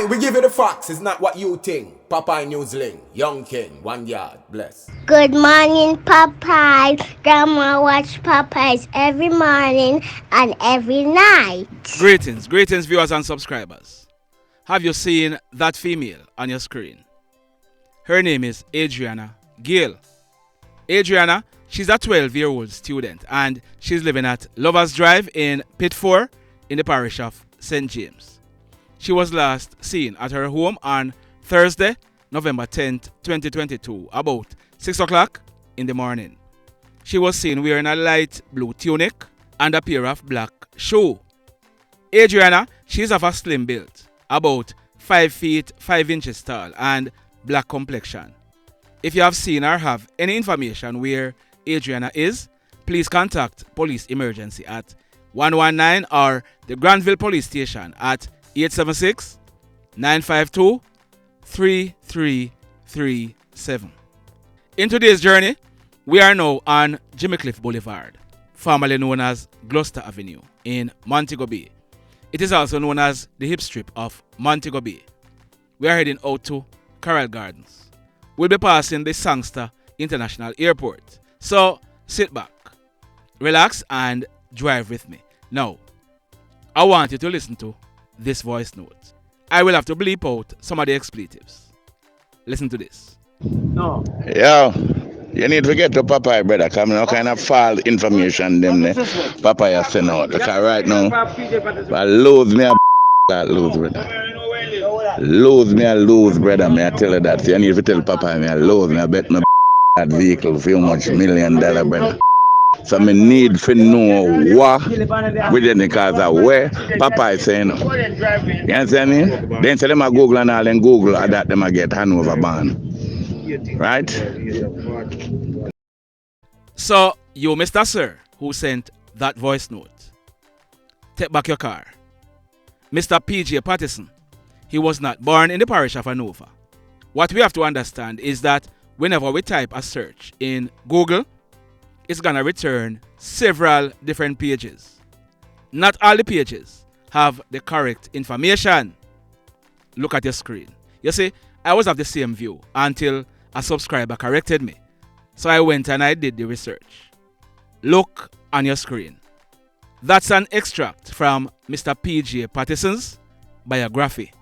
Aye, we give you the facts. It's not what you think. Popeye Newsling, Young King, 1 yard, bless. Good morning, Popeye. Grandma watch Popeyes every morning and every night. Greetings, viewers and subscribers. Have you seen that female on your screen? Her name is Adriana Gill. Adriana, she's a 12-year-old student and she's living at Lovers Drive in Pitford in the parish of St. James. She was last seen at her home on Thursday, November 10th, 2022, about 6 o'clock in the morning. She was seen wearing a light blue tunic and a pair of black shoes. Adriana, she's of a slim build, about 5 feet 5 inches tall and black complexion. If you have seen or have any information where Adriana is, please contact Police Emergency at 119 or the Granville Police Station at 876-952-3337. In today's journey, we are now on Jimmy Cliff Boulevard, formerly known as Gloucester Avenue in Montego Bay. It is also known as the hip strip of Montego Bay. We are heading out to Coral Gardens. We'll be passing the Sangster International Airport. So sit back, relax and drive with me. Now, I want you to listen to this voice note. I will have to bleep out some of the expletives. Listen to this. No. Yo, you need to get to Popeye, brother, because no kind of false information them Popeye has sent out. Because right now, I lose me a lose, brother. Lose, brother. Me I tell you that. So you need to tell Popeye me I lose me. I bet my that vehicle for much $1 million, brother. So me need to know what within the cause of where Popeye is saying. You understand me? Then tell them I Google and all, then Google and that them I get Hanover ban. Right? So, you Mr. Sir who sent that voice note, take back your car. Mr. P.J. Patterson, he was not born in the parish of Hanover. What we have to understand is that whenever we type a search in Google, it's going to return several different pages. Not all the pages have the correct information. Look at your screen. You see, I was of the same view until a subscriber corrected me. So I went and I did the research. Look on your screen. That's an extract from Mr. P.J. Patterson's biography.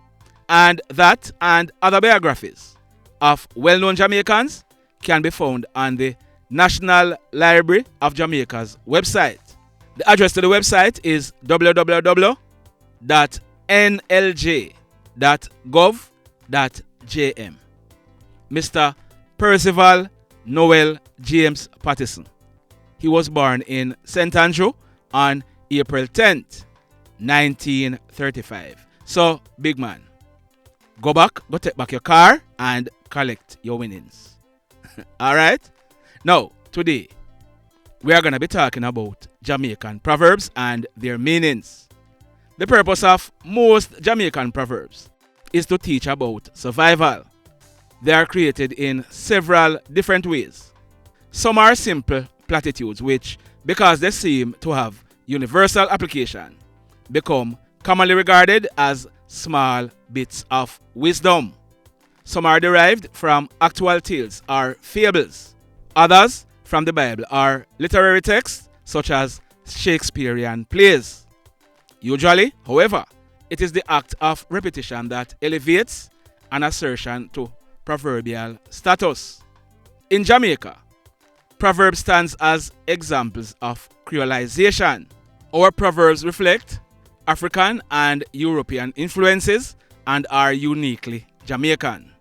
And that and other biographies of well-known Jamaicans can be found on the National Library of Jamaica's website. The address to the website is www.nlj.gov.jm. Mr. Percival Noel James Patterson. He was born in St. Andrew on April 10th, 1935. So, big man, go take back your car and collect your winnings. Alright? Now, today, we are going to be talking about Jamaican proverbs and their meanings. The purpose of most Jamaican proverbs is to teach about survival. They are created in several different ways. Some are simple platitudes which, because they seem to have universal application, become commonly regarded as small bits of wisdom. Some are derived from actual tales or fables. Others from the Bible are literary texts such as Shakespearean plays. Usually, however, it is the act of repetition that elevates an assertion to proverbial status. In Jamaica, proverbs stands as examples of creolization. Our proverbs reflect African and European influences and are uniquely Jamaican.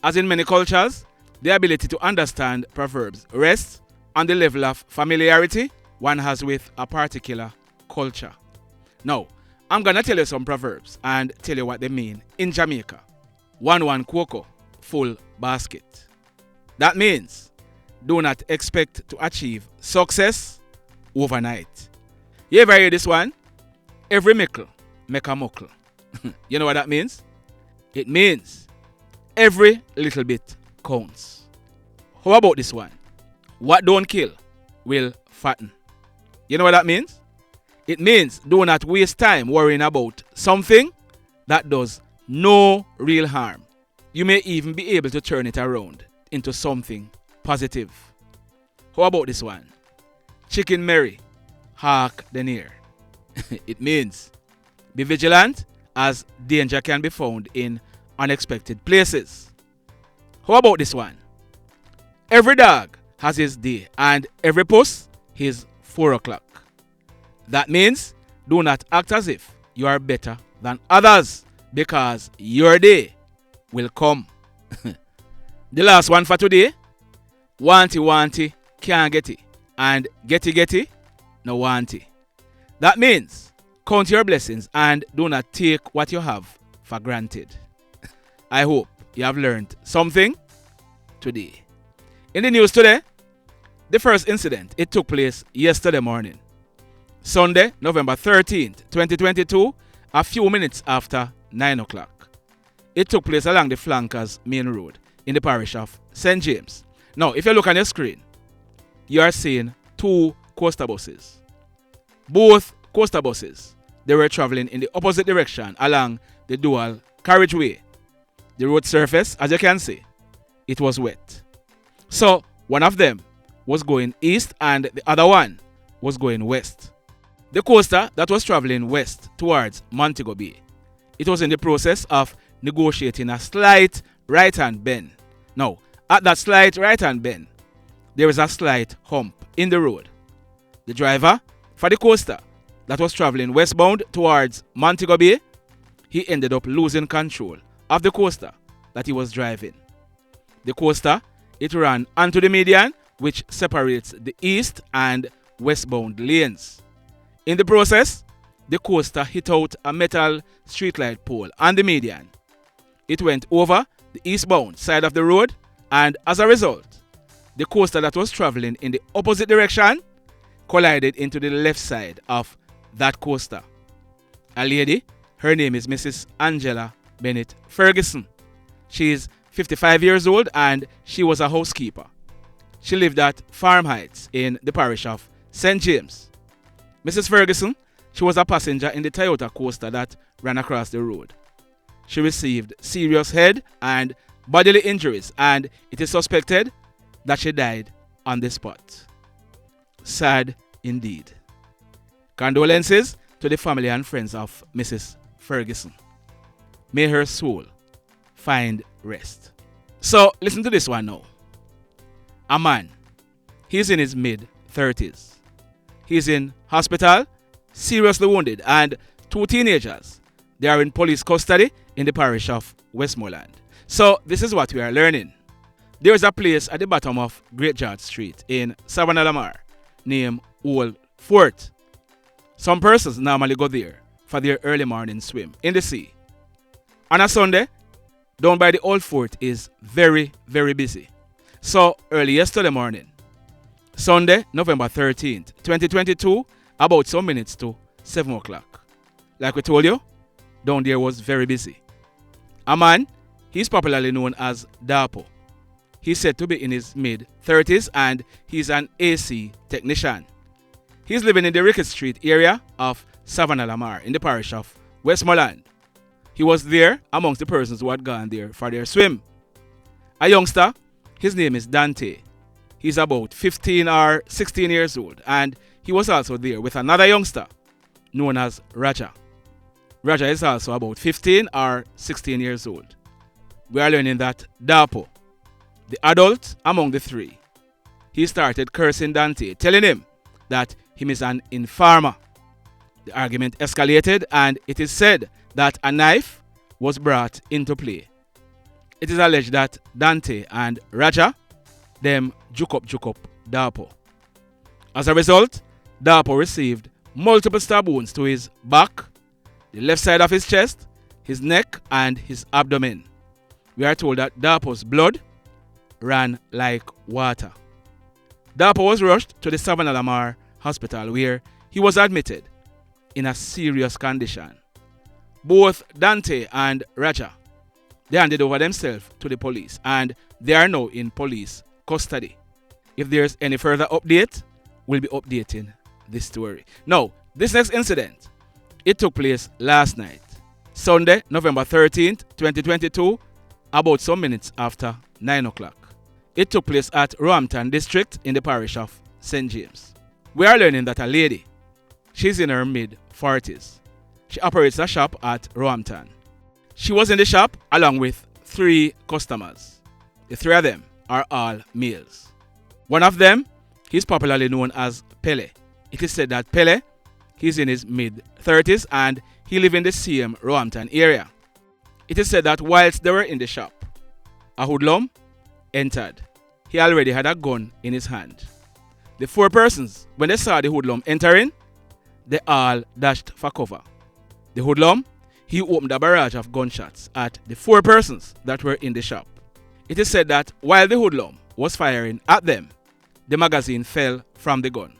As in many cultures, the ability to understand proverbs rests on the level of familiarity one has with a particular culture. Now, I'm going to tell you some proverbs and tell you what they mean in Jamaica. 1 Cocoa, full basket. That means do not expect to achieve success overnight. You ever hear this one? Every mickle make a muckle. You know what that means? It means every little bit counts. How about this one? What don't kill will fatten. You know what that means? It means do not waste time worrying about something that does no real harm. You may even be able to turn it around into something positive. How about this one? Chicken Mary, hark the near. It means be vigilant as danger can be found in unexpected places. How about this one? Every dog has his day and every puss his 4 o'clock. That means do not act as if you are better than others because your day will come. The last one for today. Wanty wanty can't get it and getty getty no wanty. That means count your blessings and do not take what you have for granted. I hope you have learned something today. In the news today, the first incident, it took place yesterday morning. Sunday, November 13th, 2022, a few minutes after 9 o'clock. It took place along the Flankers Main Road in the parish of St. James. Now, if you look on your screen, you are seeing 2 coaster buses. Both coaster buses, they were traveling in the opposite direction along the dual carriageway. The road surface, as you can see, it was wet. So, one of them was going east and the other one was going west. The coaster that was traveling west towards Montego Bay, it was in the process of negotiating a slight right-hand bend. Now, at that slight right-hand bend, there is a slight hump in the road. The driver for the coaster that was traveling westbound towards Montego Bay, he ended up losing control of the coaster that he was driving. The coaster, it ran onto the median, which separates the east and westbound lanes. In the process, the coaster hit out a metal streetlight pole on the median. It went over the eastbound side of the road, and as a result, the coaster that was traveling in the opposite direction collided into the left side of that coaster. A lady, her name is Mrs. Angela Bennett Ferguson. She is 55 years old and she was a housekeeper. She lived at Farm Heights in the parish of St. James. Mrs. Ferguson, she was a passenger in the Toyota coaster that ran across the road. She received serious head and bodily injuries and it is suspected that she died on the spot. Sad indeed. Condolences to the family and friends of Mrs. Ferguson. May her soul find rest. So listen to this one now. A man, he's in his mid-30s. He's in hospital, seriously wounded, and 2 teenagers, they are in police custody in the parish of Westmoreland. So this is what we are learning. There is a place at the bottom of Great George Street in Savannah Lamar named Old Fort. Some persons normally go there for their early morning swim in the sea. On a Sunday, down by the Old Fort is very, very busy. So early yesterday morning, Sunday, November 13th, 2022, about some minutes to 7 o'clock. Like we told you, down there was very busy. A man, he's popularly known as Dapo. He's said to be in his mid-30s and he's an AC technician. He's living in the Rickett Street area of Savannah Lamar in the parish of Westmoreland. He was there amongst the persons who had gone there for their swim. A youngster, his name is Dante. He's about 15 or 16 years old and he was also there with another youngster known as Raja. Raja is also about 15 or 16 years old. We are learning that Dapo, the adult among the 3, he started cursing Dante, telling him that he is an informer. The argument escalated and it is said that a knife was brought into play. It is alleged that Dante and Raja, them juke up Dapo. As a result, Dapo received multiple stab wounds to his back, the left side of his chest, his neck and his abdomen. We are told that Dapo's blood ran like water. Dapo was rushed to the Savannah Lamar Hospital where he was admitted in a serious condition. Both Dante and Raja, they handed over themselves to the police and they are now in police custody. If there's any further update, we'll be updating this story. Now, this next incident, it took place last night. Sunday, November 13th, 2022, about some minutes after 9 o'clock. It took place at Roehampton District in the parish of St. James. We are learning that a lady, she's in her mid-40s. She operates a shop at Roehampton. She was in the shop along with 3 customers. The 3 of them are all males. One of them, he's popularly known as Pele. It is said that Pele, he's in his mid-30s and he lives in the same Roehampton area. It is said that whilst they were in the shop, a hoodlum entered. He already had a gun in his hand. The 4 persons, when they saw the hoodlum entering, they all dashed for cover. The hoodlum, he opened a barrage of gunshots at the 4 persons that were in the shop. It is said that while the hoodlum was firing at them, the magazine fell from the gun.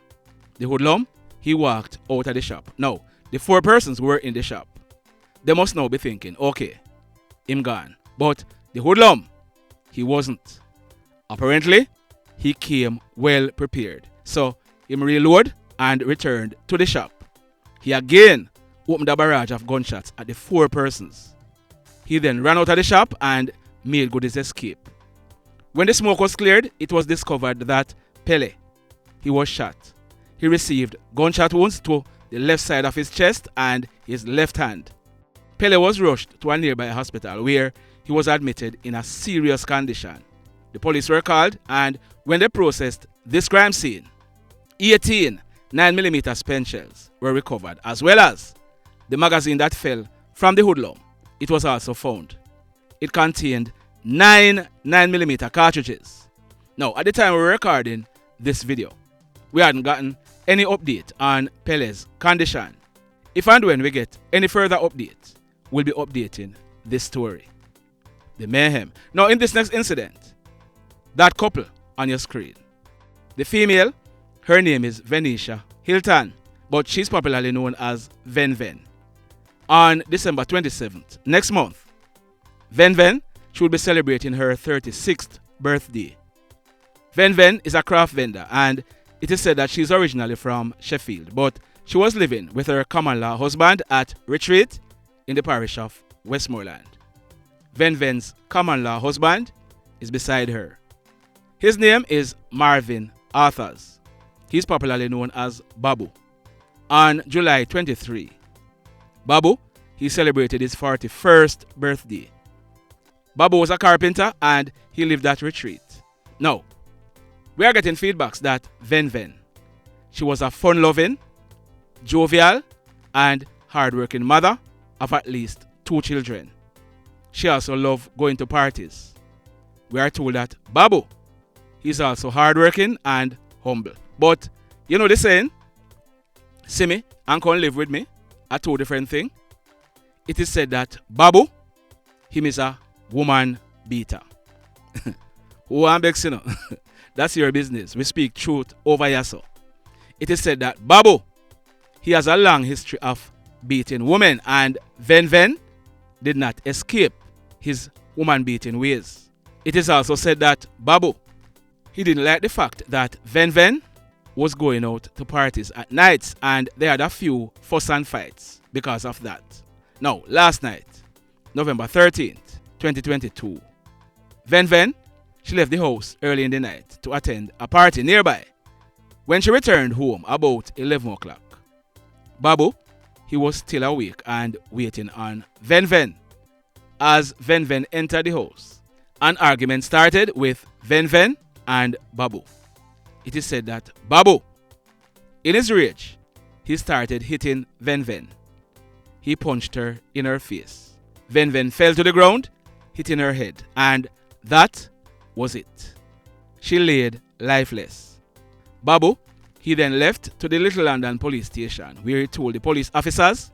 The hoodlum, he walked out of the shop. Now, the 4 persons were in the shop. They must now be thinking, okay, him gone. But the hoodlum, he wasn't. Apparently, he came well prepared. So, him reload and returned to the shop. He again opened a barrage of gunshots at the 4 persons. He then ran out of the shop and made good his escape. When the smoke was cleared, it was discovered that Pele, he was shot. He received gunshot wounds to the left side of his chest and his left hand. Pele was rushed to a nearby hospital where he was admitted in a serious condition. The police were called, and when they processed this crime scene, 18 9mm spent shells were recovered, as well as the magazine that fell from the hoodlum. It was also found. It contained 9 9mm cartridges. Now, at the time we were recording this video, we hadn't gotten any update on Pele's condition. If and when we get any further updates, we'll be updating this story. The mayhem. Now, in this next incident, that couple on your screen, the female, her name is Venecia Hylton, but she's popularly known as Ven. On December 27th, next month, Ven, she will be celebrating her 36th birthday. Ven is a craft vendor, and it is said that she's originally from Sheffield, but she was living with her common law husband at Retreat in the parish of Westmoreland. Ven's common law husband is beside her. His name is Marvin Authurs. He's popularly known as BABOO. On July 23, BABOO, he celebrated his 41st birthday. BABOO was a carpenter and he lived at Retreat. Now, we are getting feedbacks that Ven, she was a fun-loving, jovial, and hard-working mother of at least 2 children. She also loved going to parties. We are told that BABOO, he's also hard-working and humble. But, you know the saying, see me and come live with me, are 2 different things. It is said that BABOO, him is a woman beater. Who am bex, you know? That's your business. We speak truth over here, so. It is said that BABOO, he has a long history of beating women, and Ven did not escape his woman beating ways. It is also said that BABOO, he didn't like the fact that Ven was going out to parties at nights, and they had a few fuss and fights because of that. Now, last night, November 13th, 2022, Ven, she left the house early in the night to attend a party nearby. When she returned home about 11 o'clock, BABOO, he was still awake and waiting on Ven. As Ven entered the house, an argument started with Ven and BABOO. It is said that BABOO, in his rage, he started hitting Ven. He punched her in her face. Ven fell to the ground, hitting her head, and that was it. She laid lifeless. BABOO, he then left to the Little London police station where he told the police officers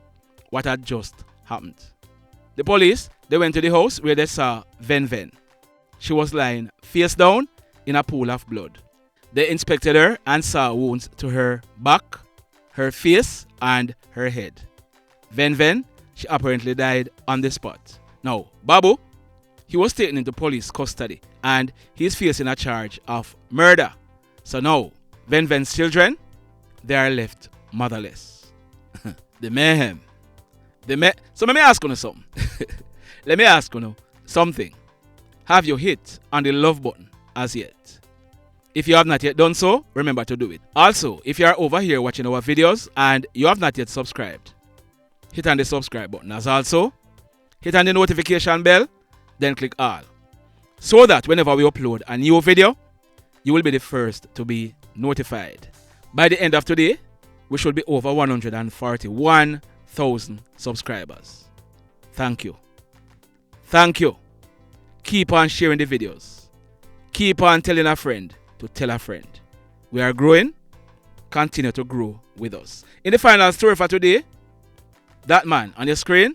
what had just happened. The police, they went to the house where they saw Ven. She was lying face down in a pool of blood. They inspected her and saw wounds to her back, her face, and her head. Ven, she apparently died on the spot. Now, BABOO, he was taken into police custody and he is facing a charge of murder. So now, Ven's children, they are left motherless. The mayhem. So let me ask you something. Let me ask you something. Have you hit on the love button as yet? If you have not yet done so, remember to do it. Also, if you are over here watching our videos and you have not yet subscribed, hit on the subscribe button. As also, hit on the notification bell, then click all. So that whenever we upload a new video, you will be the first to be notified. By the end of today, we should be over 141,000 subscribers. Thank you. Thank you. Keep on sharing the videos. Keep on telling a friend to tell a friend. We are growing. Continue to grow with us. In the final story for today, that man on your screen,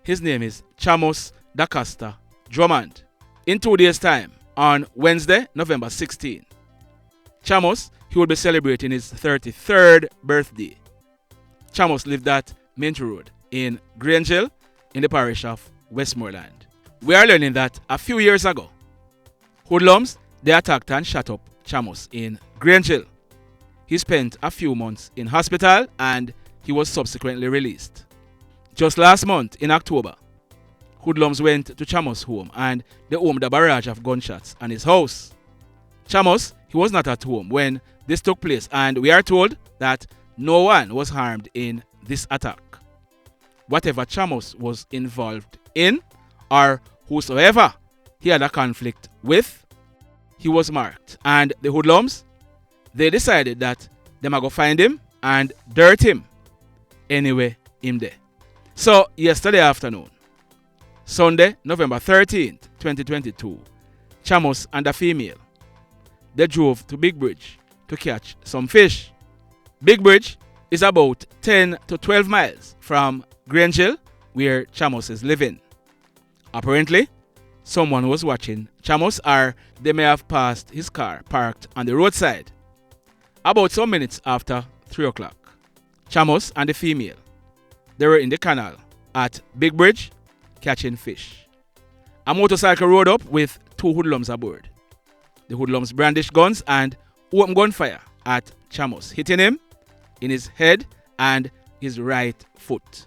his name is Chamos Drummond. In 2 days' time, on Wednesday, November 16, Chamos, he will be celebrating his 33rd birthday. Chamos lived at Mint Road in Grangeville in the parish of Westmoreland. We are learning that a few years ago, hoodlums, they attacked and shot up Chamos in Grangeville. He spent a few months in hospital and he was subsequently released. Just last month, in October, hoodlums went to Chamos' home and they opened a barrage of gunshots on his house. Chamos, he was not at home when this took place, and we are told that no one was harmed in this attack. Whatever Chamos was involved in, or whosoever he had a conflict with, he was marked. And the hoodlums, they decided that they might go find him and dirt him anyway him there. So yesterday afternoon, Sunday, November 13th, 2022, Chamos and a female, they drove to Big Bridge to catch some fish. Big Bridge is about 10 to 12 miles from Grangeville, where Chamos is living. Apparently, someone was watching Chamos, or they may have passed his car parked on the roadside. About some minutes after 3 o'clock, Chamos and the female, they were in the canal at Big Bridge catching fish. A motorcycle rode up with 2 hoodlums aboard. The hoodlums brandished guns and opened gunfire at Chamos, hitting him in his head and his right foot.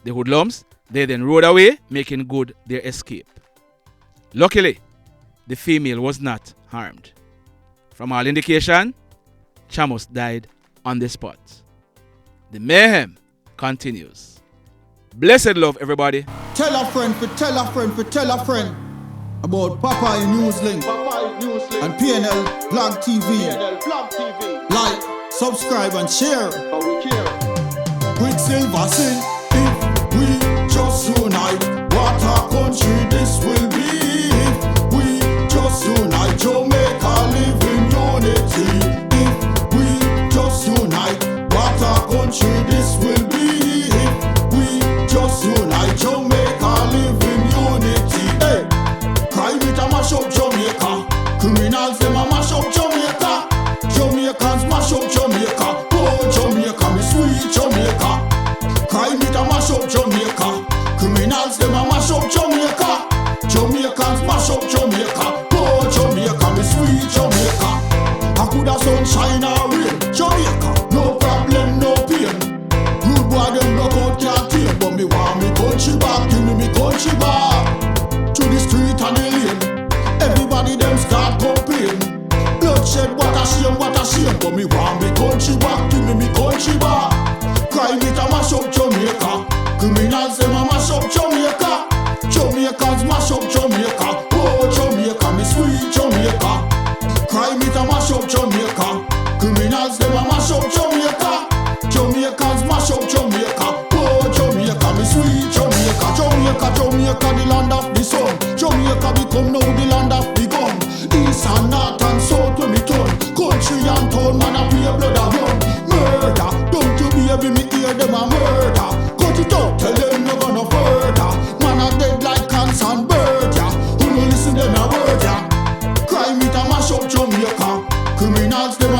The hoodlums, they then rode away, making good their escape. Luckily, the female was not harmed. From all indication, Chamos died on the spot. The mayhem continues. Blessed love, everybody. Tell a friend for tell a friend for tell a friend about Popeye Newslink and PNL Blog TV. Like, subscribe and share. Quicksilver sing, if we just unite, what a country this will be. If we just unite, Jamaica live in unity. If we just unite, what a country this will be. If we just unite, Jamaica live in unity. Hey, crime it a mash up Jamaica. Criminals them a mash up Jamaica. Jamaicans mash up Jamaica. Oh Jamaica, me sweet Jamaica. Crime it a mash up Jamaica. Criminals them a mash up Jamaica. Jamaicans mash up Jamaica. Oh Jamaica, me sweet Jamaica. I coulda sunshine or rain. Jamaica, no problem, no pain. Rude boy them block out can't tame, but me want me country back. Give me country back. To the street and the lane. Everybody them start complain. Bloodshed, what a shame, but me want me country back. Give me country back. Crime it a mash up Jamaica. Criminals them a mash up Jamaica. Jamaicans mash up Jamaica. Oh Jamaica, me sweet Jamaica. Crime it a mash up Jamaica. Criminals them a mash up Jamaica. Jamaicans mash up Jamaica. Oh Jamaica, me sweet Jamaica. Jamaica, Jamaica, the land of the sun. Jamaica become now the land of the gun. East and north and south when me turn. Country and town, man a pay blood a run. Murder, don't you baby me hear them a murder. Cut it out, tell them no gonna further. Man a dead like cancer and bird, yeah. Who no listen them a word, yeah. Crime it a mash up Jamaica. Criminals them